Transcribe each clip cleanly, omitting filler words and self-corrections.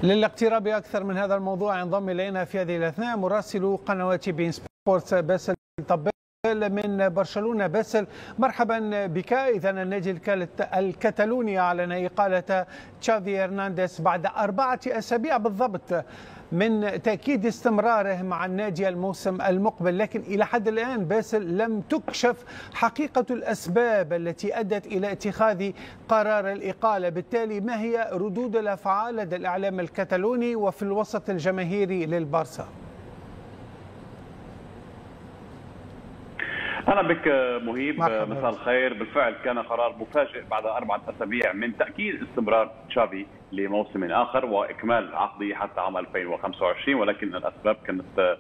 للاقتراب أكثر من هذا الموضوع ينضم إلينا في هذه الأثناء مراسل قنوات بين سبورتس باسل طبال من برشلونة. باسل، مرحبا بك. إذا النادي الكتالوني أعلن إقالة تشافي هرنانديز بعد 4 أسابيع بالضبط من تأكيد استمراره مع النادي الموسم المقبل، لكن إلى حد الآن باسل لم تكشف حقيقة الأسباب التي أدت إلى اتخاذ قرار الإقالة. بالتالي ما هي ردود الأفعال لدى الإعلام الكتالوني وفي الوسط الجماهيري للبارسا؟ أهلا بك مهيب، مساء الخير. بالفعل كان قرار مفاجئ بعد 4 أسابيع من تأكيد استمرار تشافي لموسم آخر وإكمال عقده حتى عام 2025، ولكن الأسباب كانت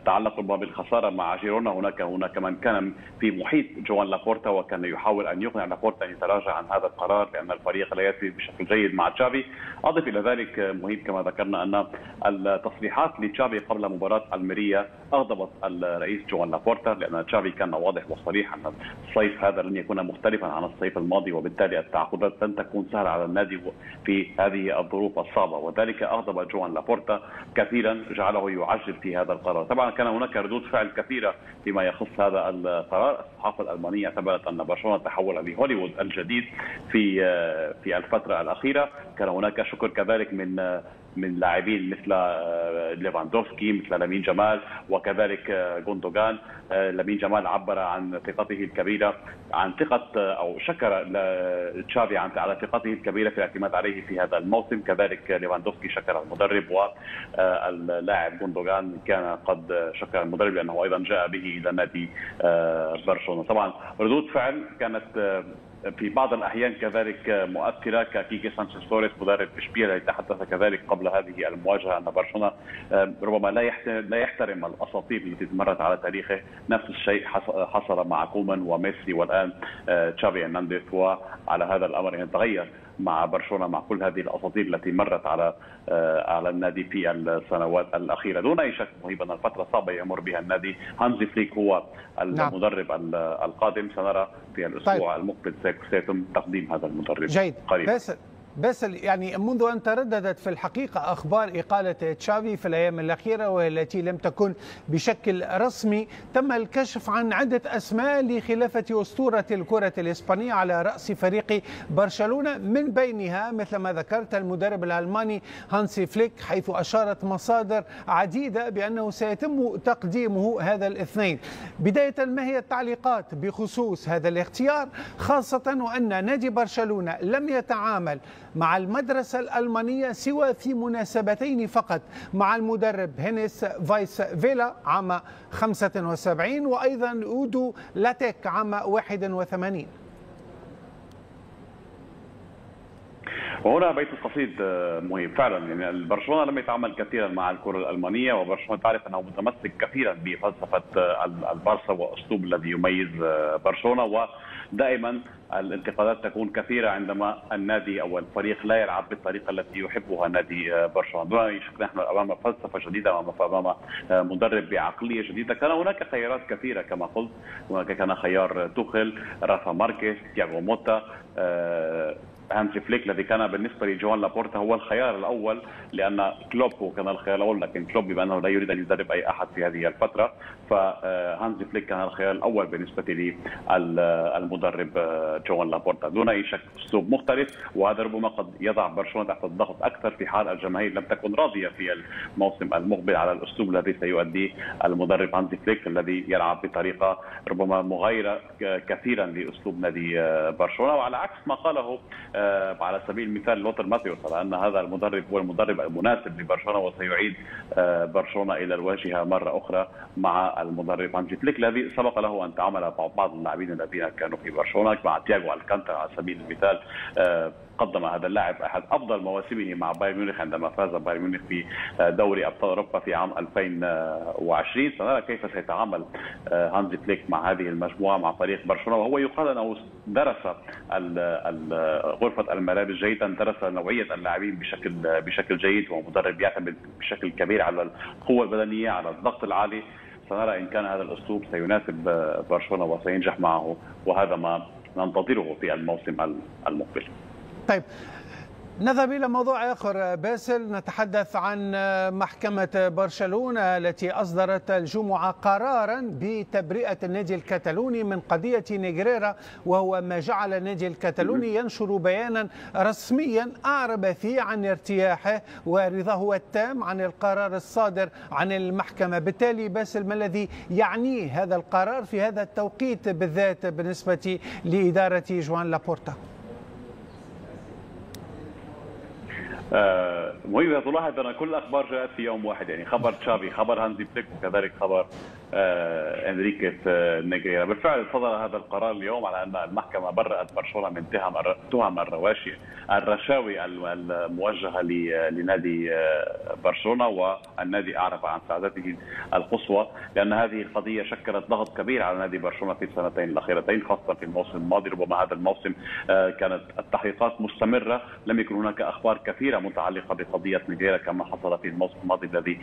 تعلق بالخساره مع جيرونا. هناك من كان في محيط جوان لابورتا وكان يحاول ان يقنع لابورتا ان يتراجع عن هذا القرار لان الفريق لا يأتي بشكل جيد مع تشافي. اضف الى ذلك مهيب كما ذكرنا ان التصريحات لتشافي قبل مباراه الميريا اغضبت الرئيس جوان لابورتا، لان تشافي كان واضح وصريح ان الصيف هذا لن يكون مختلفا عن الصيف الماضي، وبالتالي التعاقدات لن تكون سهله على النادي في هذه الظروف الصعبه، وذلك اغضب جوان لابورتا كثيرا جعله يعجل في هذا القرار. طبعا كان هناك ردود فعل كثيره فيما يخص هذا القرار. الصحافه الالمانيه اعتبرت ان برشلونه تحول لهوليوود الجديد في الفتره الاخيره. كان هناك شكر كذلك من لاعبين مثل ليفاندوفسكي، مثل لامين جمال، وكذلك جوندوغان. لامين جمال عبر عن ثقته الكبيره، عن ثقه او شكر تشافي على ثقته الكبيره في الاعتماد عليه في هذا الموسم. كذلك ليفاندوفسكي شكر المدرب، واللاعب جوندوغان كان قد شكر المدرب لانه ايضا جاء به الى نادي برشلونه. طبعا ردود فعل كانت في بعض الاحيان كذلك مؤثره، ككيكي سانشيز فلوريس مدرب اشبيليه الذي تحدث كذلك قبل هذه المواجهه ان برشلونه ربما لا يحترم الاساطير التي مرت على تاريخه. نفس الشيء حصل مع كومان وميسي والان تشافي هرنانديز، وعلى هذا الامر يتغير مع برشلونه مع كل هذه الاساطير التي مرت على النادي في السنوات الاخيره. دون اي شك مهيب ان الفتره صعبه يمر بها النادي. هانزي فليك هو المدرب القادم، سنرى في الاسبوع المقبل سيتم تقديم هذا المدرب جيد قريبا. باسل، يعني منذ أن ترددت في الحقيقة أخبار إقالة تشافي في الأيام الأخيرة والتي لم تكن بشكل رسمي، تم الكشف عن عدة أسماء لخلافة أسطورة الكرة الإسبانية على رأس فريق برشلونة، من بينها مثل ما ذكرت المدرب الألماني هانسي فليك، حيث أشارت مصادر عديدة بأنه سيتم تقديمه هذا الاثنين. بداية، ما هي التعليقات بخصوص هذا الاختيار، خاصة وأن نادي برشلونة لم يتعامل مع المدرسة الألمانية سوى في مناسبتين فقط، مع المدرب هينيس فايس فيلا عام 75 وأيضا أودو لاتيك عام 81. وهنا بيت القصيد مهم فعلا. يعني برشلونه لم يتعامل كثيرا مع الكره الالمانيه، وبرشلونه تعرف انه متمسك كثيرا بفلسفه البارسا والاسلوب الذي يميز برشلونه، ودائما الانتقادات تكون كثيره عندما النادي او الفريق لا يلعب بالطريقه التي يحبها نادي برشلونه. دون اي شك نحن امام فلسفه جديده، امام مدرب بعقليه جديده. كان هناك خيارات كثيره كما قلت، هناك كان خيار توخيل، رافا ماركيز، تياغو موتا، هانسي فليك الذي كان بالنسبه لجوان لابورتا هو الخيار الاول، لان كلوب هو كان الخيار الاول، لكن كلوب بما انه لا يريد ان يدرب اي احد في هذه الفتره، فهانسي فليك كان الخيار الاول بالنسبه للمدرب جوان لابورتا. دون اي شك اسلوب مختلف، وهذا ربما قد يضع برشلونه تحت الضغط اكثر في حال الجماهير لم تكن راضيه في الموسم المقبل على الاسلوب الذي سيؤديه المدرب هانسي فليك، الذي يلعب بطريقه ربما مغايره كثيرا لاسلوب نادي برشلونه. وعلى عكس ما قاله على سبيل المثال لوتر ماتيوس على ان هذا المدرب هو المدرب المناسب لبرشلونه وسيعيد برشلونه الى الواجهه مره اخرى مع المدرب هانسي فليك، الذي سبق له ان تعامل مع بعض اللاعبين الذين كانوا في برشلونه مع تياغو الكانتارا على سبيل المثال. قدم هذا اللاعب احد افضل مواسمه مع بايرن ميونخ عندما فاز بايرن ميونخ في دوري ابطال اوروبا في عام 2020. سنرى كيف سيتعامل هانزي فليك مع هذه المجموعه مع فريق برشلونه، وهو يقال انه درس غرفه الملابس جيدا، درس نوعيه اللاعبين بشكل جيد، ومدرب يعتمد بشكل كبير على القوه البدنيه، على الضغط العالي. سنرى ان كان هذا الاسلوب سيناسب برشلونه وسينجح معه، وهذا ما ننتظره في الموسم المقبل. طيب نذهب إلى موضوع آخر باسل، نتحدث عن محكمة برشلونة التي أصدرت الجمعة قرارا بتبرئة النادي الكتالوني من قضية نيغريرا، وهو ما جعل النادي الكتالوني ينشر بيانا رسميا أعرب فيه عن ارتياحه ورضاه التام عن القرار الصادر عن المحكمة. بالتالي باسل، ما الذي يعنيه هذا القرار في هذا التوقيت بالذات بالنسبة لإدارة جوان لابورتا؟ مهم تلاحظ ان كل الاخبار جاءت في يوم واحد، يعني خبر تشافي، خبر هانزي فليك، وكذلك خبر انريكي نيغريرا. بالفعل صدر هذا القرار اليوم على ان المحكمه برأت برشلونه من تهم الرشاوي الموجهه لنادي برشلونه، والنادي اعرب عن سعادته القصوى، لان هذه القضيه شكلت ضغط كبير على نادي برشلونه في السنتين الاخيرتين، خاصه في الموسم الماضي. ربما هذا الموسم كانت التحقيقات مستمره، لم يكن هناك اخبار كثيره متعلقه بقضيه نيغريرا كما حصل في الموسم الماضي الذي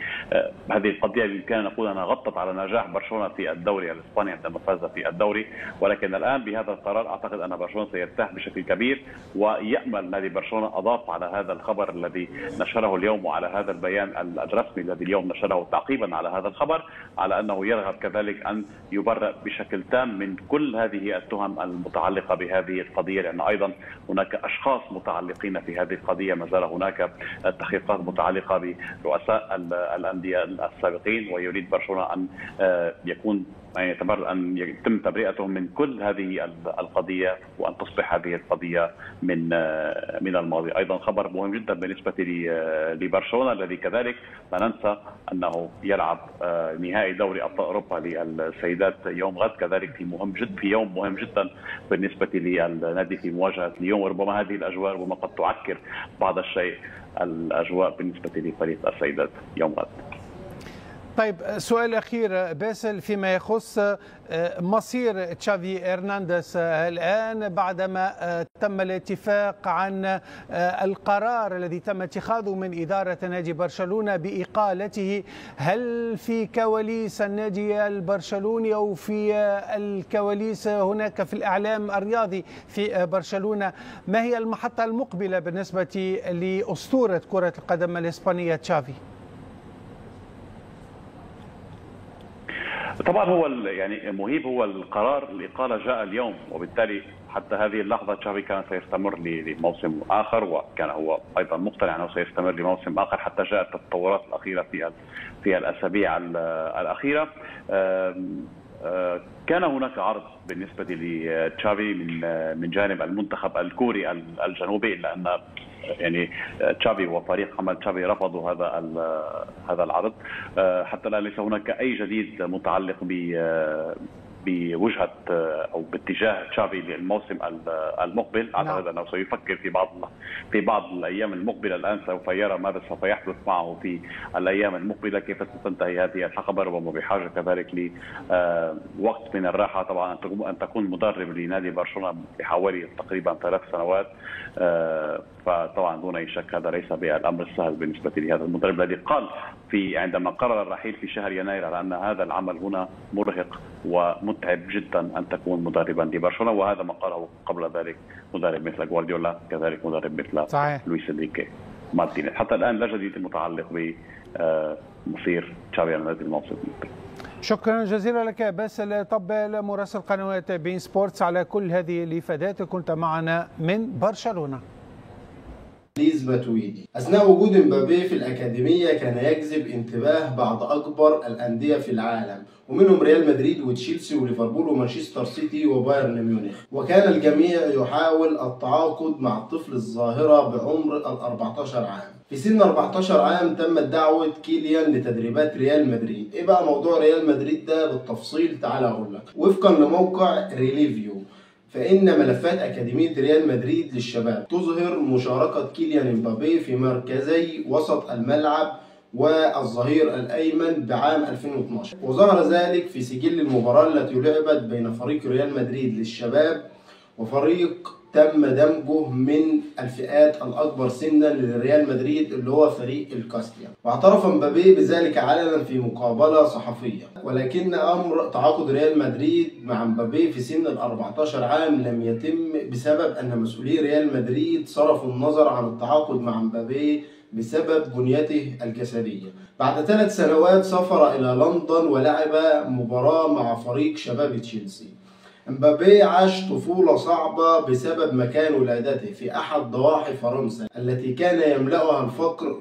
هذه القضيه بامكاننا نقول انها غطت على نجاح برشلونه في الدوري الاسباني عندما فاز في الدوري. ولكن الان بهذا القرار اعتقد ان برشلونه سيرتاح بشكل كبير، ويامل نادي برشلونه اضاف على هذا الخبر الذي نشره اليوم وعلى هذا البيان الرسمي الذي اليوم نشره تعقيبا على هذا الخبر، على انه يرغب كذلك ان يبرأ بشكل تام من كل هذه التهم المتعلقه بهذه القضيه، لان ايضا هناك اشخاص متعلقين في هذه القضيه. ما زال هناك تحقيقات متعلقه برؤساء الانديه السابقين، ويريد برشلونه ان يكون أن يتم تبرئتهم من كل هذه القضية، وأن تصبح هذه القضية من الماضي. أيضا خبر مهم جدا بالنسبة لبرشلونة الذي كذلك لا ننسى أنه يلعب نهائي دوري أبطال أوروبا للسيدات يوم غد، كذلك في يوم مهم جدا بالنسبة للنادي في مواجهة ليون. وربما هذه الأجواء ربما قد تعكر بعض الشيء الأجواء بالنسبة لفريق السيدات يوم غد. طيب، سؤال أخير باسل فيما يخص مصير تشافي هرنانديز الآن بعدما تم الاتفاق عن القرار الذي تم اتخاذه من إدارة نادي برشلونة بإقالته. هل في كواليس النادي البرشلوني أو في الكواليس هناك في الإعلام الرياضي في برشلونة، ما هي المحطة المقبلة بالنسبة لأسطورة كرة القدم الإسبانية تشافي؟ طبعا هو يعني مهيب، هو القرار الإقالة جاء اليوم، وبالتالي حتى هذه اللحظة تشافي كان سيستمر لموسم آخر، وكان هو أيضا مقتنع أنه سيستمر لموسم آخر حتى جاءت التطورات الأخيرة في الأسابيع الأخيرة. كان هناك عرض بالنسبة لتشافي من جانب المنتخب الكوري الجنوبي، إلا أن يعني تشافي وفريق عمل تشافي رفضوا هذا العرض. حتى الآن ليس هناك أي جديد متعلق بوجهة أو باتجاه تشافي للموسم المقبل. أعتقد أنه سيفكر في بعض الأيام المقبلة. الآن سوف يرى ماذا سوف يحدث معه في الأيام المقبلة، كيف ستنتهي هذه الحقبة. ربما بحاجة كذلك لوقت من الراحة. طبعا أن تكون مدرب لنادي برشلونة بحوالي تقريبا 3 سنوات، فطبعا دون أي شك هذا ليس بالأمر السهل بالنسبة لهذا المدرب الذي قال عندما قرر الرحيل في شهر يناير على أن هذا العمل هنا مرهق ومتعب جدا أن تكون مدربا لبرشلونة، وهذا ما قاله قبل ذلك مدرب مثل غوارديولا، كذلك مدرب مثل لويس إنريكي مارتينيز. حتى الآن لا جديد متعلق بمصير تشافي هرنانديز الموسم. شكرا جزيلا لك باسل طبال مراسل قنوات بين سبورتس على كل هذه الإفادات. كنت معنا من برشلونة. ماتويدي أثناء وجود مبابي في الأكاديمية كان يجذب انتباه بعض أكبر الأندية في العالم، ومنهم ريال مدريد وتشيلسي وليفربول ومانشستر سيتي وبايرن ميونخ. وكان الجميع يحاول التعاقد مع الطفل الظاهرة بعمر 14 عام. في سن 14 عام تمت دعوة كيليان لتدريبات ريال مدريد. إيه بقى موضوع ريال مدريد ده بالتفصيل؟ تعال أقول لك. وفقا لموقع ريليفيو، فإن ملفات أكاديمية ريال مدريد للشباب تظهر مشاركة كيليان مبابي في مركزي وسط الملعب والظهير الأيمن بعام 2012، وظهر ذلك في سجل المباراة التي لعبت بين فريق ريال مدريد للشباب وفريق تم دمجه من الفئات الأكبر سنا لريال مدريد اللي هو فريق الكاستيا، واعترف مبابي بذلك علنا في مقابلة صحفية. ولكن أمر تعاقد ريال مدريد مع مبابي في سن 14 عام لم يتم بسبب أن مسؤولي ريال مدريد صرفوا النظر عن التعاقد مع مبابي بسبب بنيته الجسدية. بعد 3 سنوات سافر إلى لندن ولعب مباراة مع فريق شباب تشيلسي. مبابي عاش طفولة صعبة بسبب مكان ولادته في أحد ضواحي فرنسا التي كان يملأها الفقر